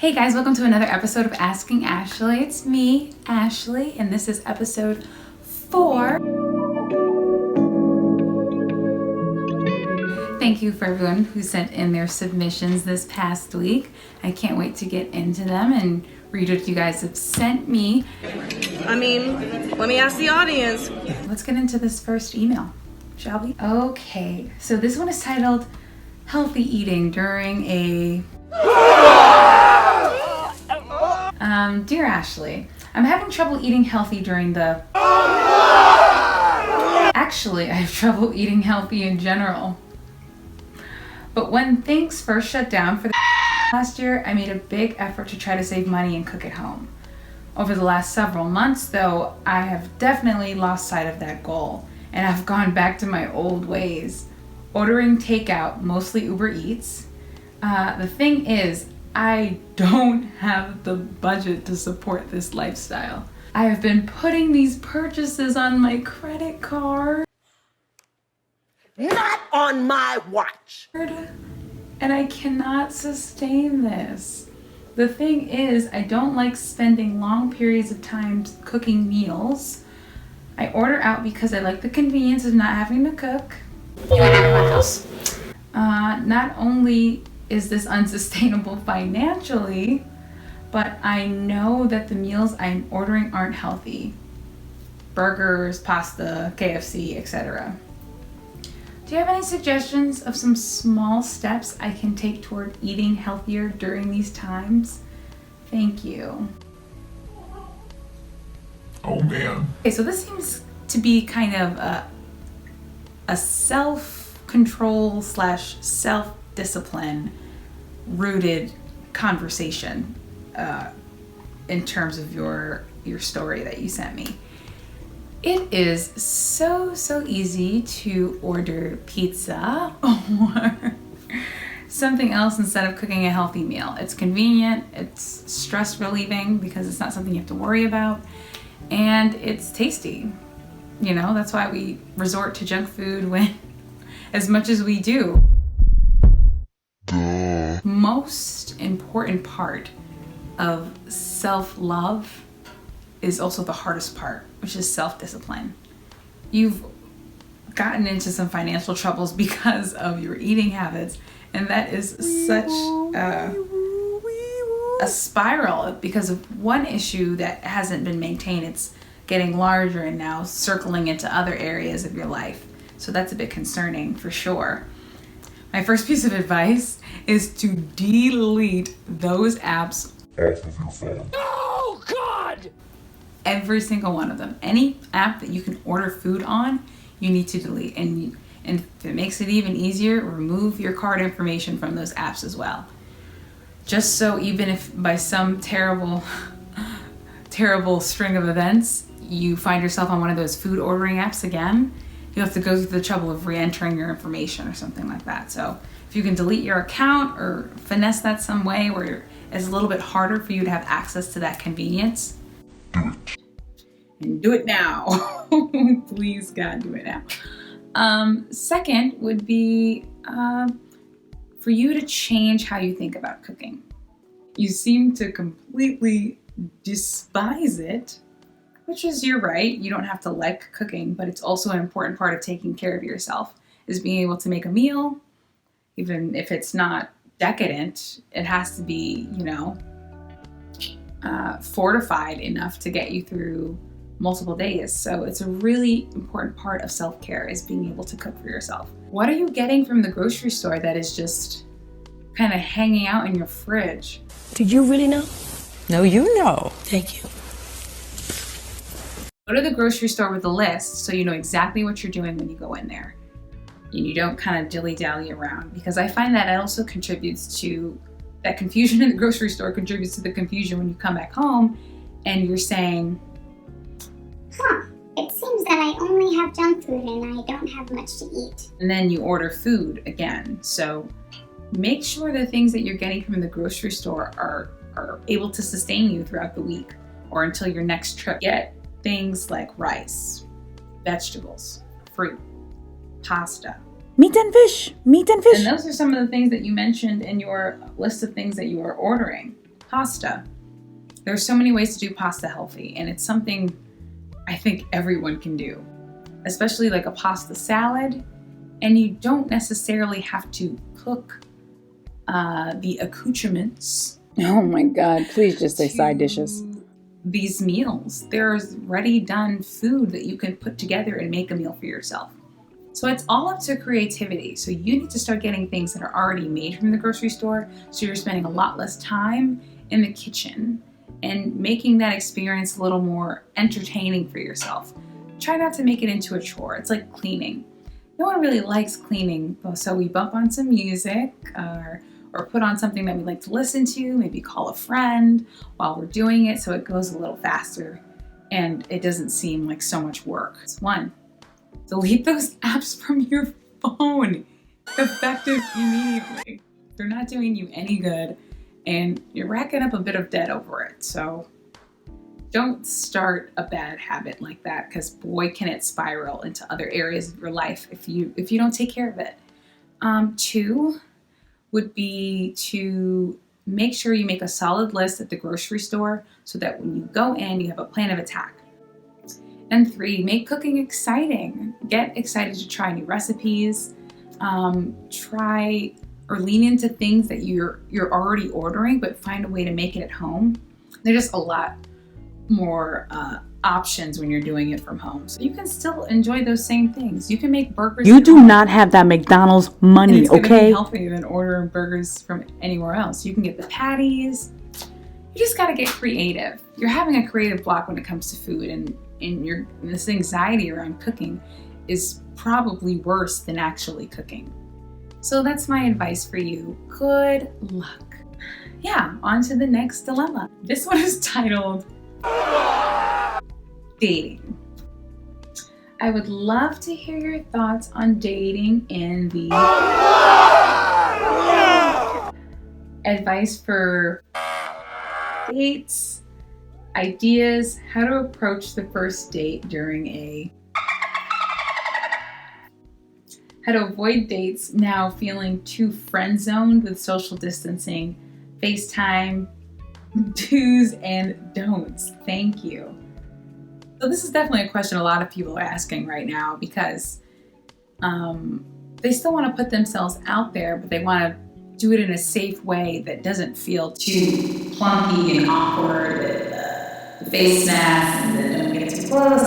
Hey guys, welcome to another episode of Asking Ashley. It's me, Ashley, and this is episode 4. Thank you for everyone who sent in their submissions this past week. I can't wait to get into them and read what you guys have sent me. Let me ask the audience. Let's get into this first email, shall we? Okay, so this one is titled Healthy Eating During a... Dear Ashley, I'm having trouble eating healthy during the... Actually, I have trouble eating healthy in general. But when things first shut down for the last year, I made a big effort to try to save money and cook at home. Over the last several months, though, I have definitely lost sight of that goal, and I've gone back to my old ways, ordering takeout, mostly Uber Eats. The thing is, I don't have the budget to support this lifestyle. I have been putting these purchases on my credit card. Not on my watch. And I cannot sustain this. The thing is, I don't like spending long periods of time cooking meals. I order out because I like the convenience of not having to cook. Not only is this unsustainable financially, but I know that the meals I'm ordering aren't healthy. Burgers, pasta, KFC, etc. Do you have any suggestions of some small steps I can take toward eating healthier during these times? Thank you. Oh man. Okay, so this seems to be kind of a self-control / self-discipline rooted conversation in terms of your story that you sent me. It is so easy to order pizza or something else instead of cooking a healthy meal. It's convenient, it's stress relieving because it's not something you have to worry about, and it's tasty. You know, that's why we resort to junk food when as much as we do. Most important part of self-love is also the hardest part, which is self-discipline. You've gotten into some financial troubles because of your eating habits, and that is such a spiral because of one issue that hasn't been maintained. It's getting larger and now circling into other areas of your life. So that's a bit concerning for sure. My first piece of advice is to delete those apps Off of your phone. Oh, God! Every single one of them. Any app that you can order food on, you need to delete. And if it makes it even easier, remove your card information from those apps as well. Just so even if by some terrible string of events, you find yourself on one of those food ordering apps again, you have to go through the trouble of re-entering your information or something like that. So if you can delete your account or finesse that some way where it's a little bit harder for you to have access to that convenience, and do it now. Please, God, do it now. Second would be for you to change how you think about cooking. You seem to completely despise it, which is, you're right. You don't have to like cooking, but it's also an important part of taking care of yourself, is being able to make a meal. Even if it's not decadent, it has to be, fortified enough to get you through multiple days. So it's a really important part of self-care, is being able to cook for yourself. What are you getting from the grocery store that is just kind of hanging out in your fridge? Did you really know? No, you know. Thank you. Go to the grocery store with a list so you know exactly what you're doing when you go in there. And you don't kind of dilly-dally around, because I find that it also contributes to that confusion in the grocery store, contributes to the confusion when you come back home and you're saying, it seems that I only have junk food and I don't have much to eat. and then you order food again. So make sure the things that you're getting from the grocery store are able to sustain you throughout the week or until your next trip. Get things like rice, vegetables, fruit, pasta. Meat and fish. And those are some of the things that you mentioned in your list of things that you are ordering. pasta. There's so many ways to do pasta healthy, and it's something I think everyone can do, especially like a pasta salad. And you don't necessarily have to cook the accoutrements. Oh my God, please just say side dishes. These meals. There's ready done food that you can put together and make a meal for yourself. So it's all up to creativity. So you need to start getting things that are already made from the grocery store, so you're spending a lot less time in the kitchen and making that experience a little more entertaining for yourself. Try not to make it into a chore. It's like cleaning. No one really likes cleaning, so we bump on some music or put on something that we like to listen to, maybe call a friend while we're doing it so it goes a little faster and it doesn't seem like so much work. It's one. Delete those apps from your phone. Effective immediately. They're not doing you any good and you're racking up a bit of debt over it. So don't start a bad habit like that, because boy, can it spiral into other areas of your life if you don't take care of it. 2 would be to make sure you make a solid list at the grocery store so that when you go in, you have a plan of attack. And 3, make cooking exciting. Get excited to try new recipes. Try or lean into things that you're already ordering, but find a way to make it at home. There's just a lot more options when you're doing it from home. So you can still enjoy those same things. You can make burgers. You do not have that McDonald's money, and it's gonna okay? be healthier than ordering burgers from anywhere else. You can get the patties. You just gotta get creative. You're having a creative block when it comes to food, and this anxiety around cooking is probably worse than actually cooking. So that's my advice for you. Good luck. Yeah, on to the next dilemma. This one is titled Dating. I would love to hear your thoughts on dating in the advice for dates, ideas, how to approach the first date how to avoid dates now feeling too friend zoned with social distancing, FaceTime, do's and don'ts. Thank you. So this is definitely a question a lot of people are asking right now, because they still want to put themselves out there, but they want to do it in a safe way that doesn't feel too clunky and awkward. The face mask and the don't get too close,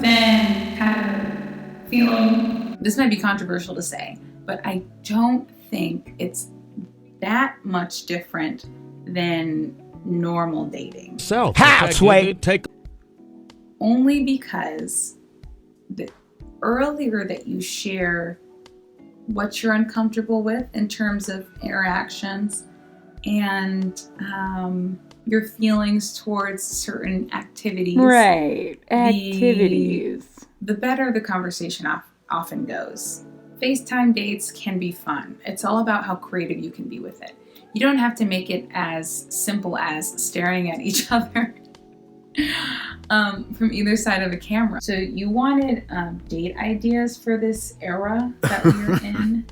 then kind of feeling. This might be controversial to say, but I don't think it's that much different than normal dating. Only because the earlier that you share what you're uncomfortable with in terms of interactions and your feelings towards certain activities. Right, activities. The better the conversation often goes. FaceTime dates can be fun. It's all about how creative you can be with it. You don't have to make it as simple as staring at each other from either side of the camera. So you wanted date ideas for this era that we're in.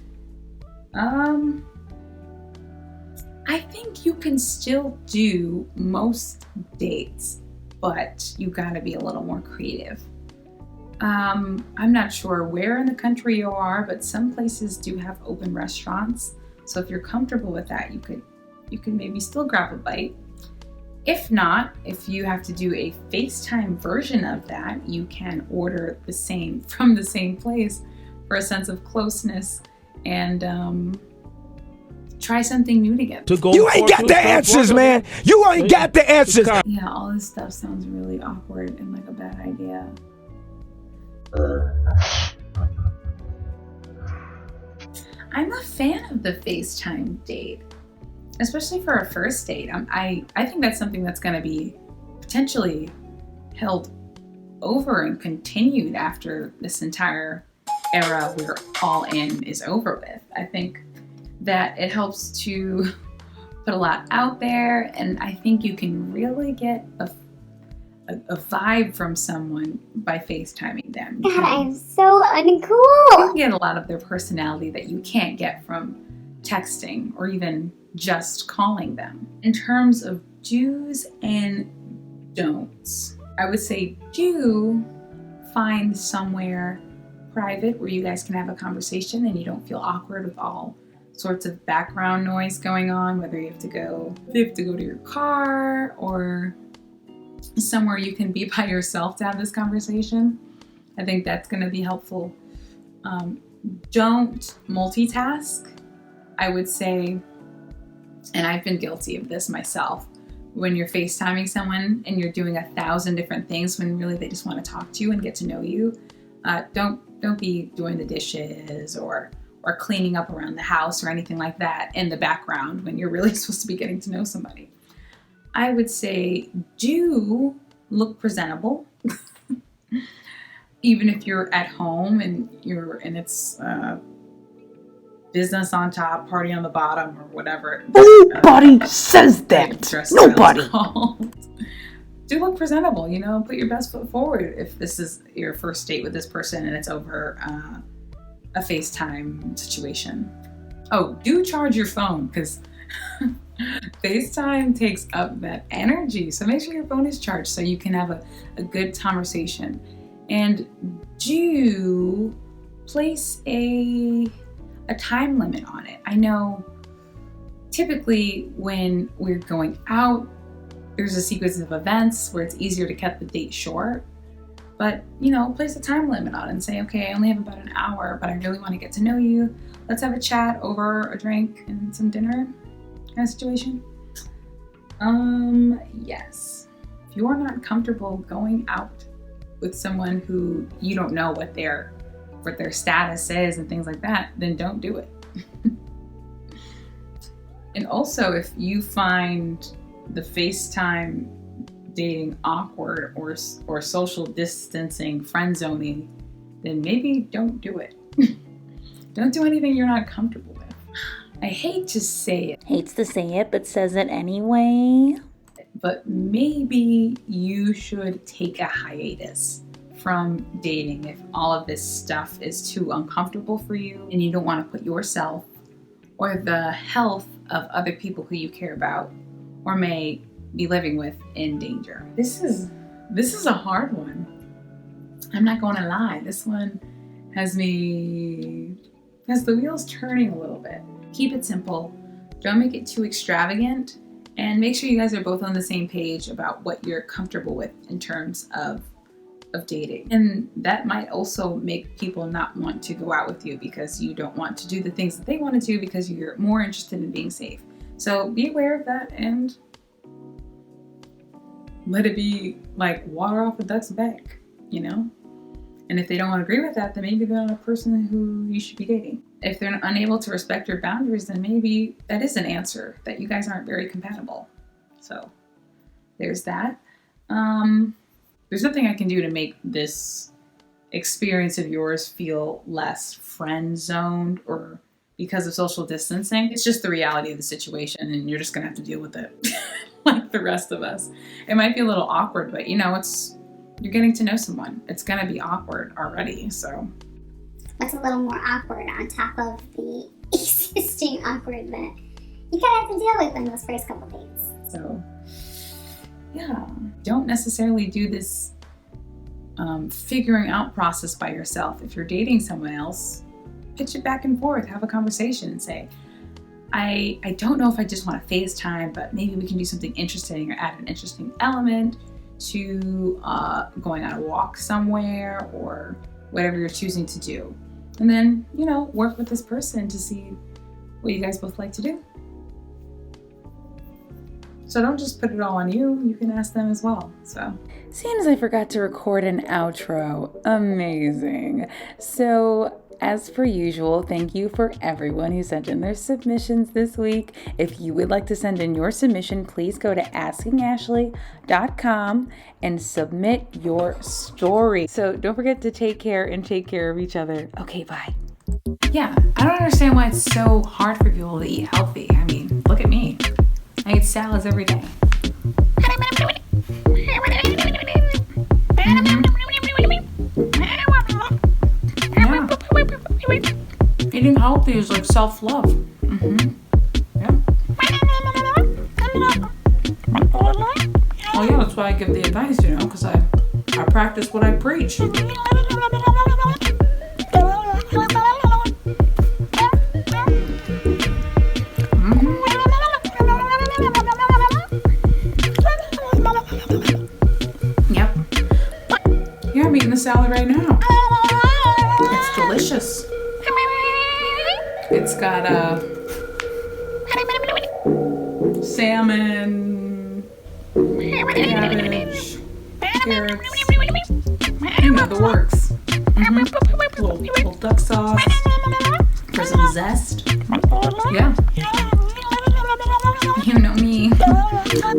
I think you can still do most dates, but you gotta be a little more creative. I'm not sure where in the country you are, but some places do have open restaurants. So if you're comfortable with that, you could maybe still grab a bite. If not, if you have to do a FaceTime version of that, you can order from the same place for a sense of closeness and try something new together. You ain't got the answers, man. You ain't got the answers. Yeah, all this stuff sounds really awkward and like a bad idea. I'm a fan of the FaceTime date, especially for a first date. I think that's something that's going to be potentially held over and continued after this entire era we're all in is over with. I think that it helps to put a lot out there, and I think you can really get a vibe from someone by FaceTiming them. God, I'm so You uncool. can get a lot of their personality that you can't get from texting or even just calling them. In terms of do's and don'ts. I would say do find somewhere private where you guys can have a conversation and you don't feel awkward with all sorts of background noise going on, whether you have to go to your car or somewhere you can be by yourself to have this conversation. I think that's going to be helpful. Don't multitask. I would say, and I've been guilty of this myself, when you're FaceTiming someone and you're doing 1,000 different things when really they just want to talk to you and get to know you, don't be doing the dishes or cleaning up around the house or anything like that in the background when you're really supposed to be getting to know somebody. I would say do look presentable. Even if you're at home and it's business on top, party on the bottom, or whatever. Nobody says that. Nobody. Do look presentable, put your best foot forward if this is your first date with this person and it's over a FaceTime situation. Oh, do charge your phone because FaceTime takes up that energy. So make sure your phone is charged so you can have a good conversation. And do place a time limit on it. I know typically when we're going out, there's a sequence of events where it's easier to cut the date short. But, place a time limit on it and say, okay, I only have about an hour, but I really want to get to know you. Let's have a chat over a drink and some dinner kind of situation. Yes. If you are not comfortable going out with someone who you don't know what their status is and things like that, then don't do it. And also, if you find the FaceTime dating awkward or social distancing, friend zoning, then maybe don't do it. Don't do anything you're not comfortable with. I hate to say it. Hates to say it, but says it anyway. But maybe you should take a hiatus from dating if all of this stuff is too uncomfortable for you and you don't want to put yourself or the health of other people who you care about or may be living with in danger. This is a hard one. I'm not going to lie. This one has the wheels turning a little bit. Keep it simple. Don't make it too extravagant, and make sure you guys are both on the same page about what you're comfortable with in terms of dating. And that might also make people not want to go out with you because you don't want to do the things that they want to do because you're more interested in being safe. So be aware of that and let it be like water off a duck's back, And if they don't agree with that, then maybe they're not a person who you should be dating. If they're unable to respect your boundaries, then maybe that is an answer that you guys aren't very compatible. So there's that. There's nothing I can do to make this experience of yours feel less friend zoned or because of social distancing. It's just the reality of the situation and you're just gonna have to deal with it like the rest of us. It might be a little awkward, but you're getting to know someone. It's gonna be awkward already, so. What's a little more awkward on top of the existing awkward that you kind of have to deal with in those first couple dates? So, yeah, don't necessarily do this figuring out process by yourself. If you're dating someone else, pitch it back and forth, have a conversation and say, I don't know if I just want to FaceTime, but maybe we can do something interesting or add an interesting element to going on a walk somewhere or whatever you're choosing to do. And then, work with this person to see what you guys both like to do. So don't just put it all on you. You can ask them as well. So. Seems I forgot to record an outro. Amazing. So, as per usual, thank you for everyone who sent in their submissions this week. If you would like to send in your submission, please go to askingashley.com and submit your story. So don't forget to take care and take care of each other. Okay, bye. Yeah, I don't understand why it's so hard for people to eat healthy. I mean, look at me. I eat salads every day. Eating healthy is like self-love. Yeah. Oh yeah, that's why I give the advice, you know, because I practice what I preach. Yep. Yeah, I'm eating the salad right now. It's delicious. It's got salmon, cabbage, carrots. You know the works. Little duck sauce for some zest. Yeah. You know me,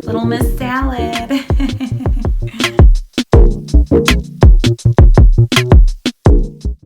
Little Miss Salad.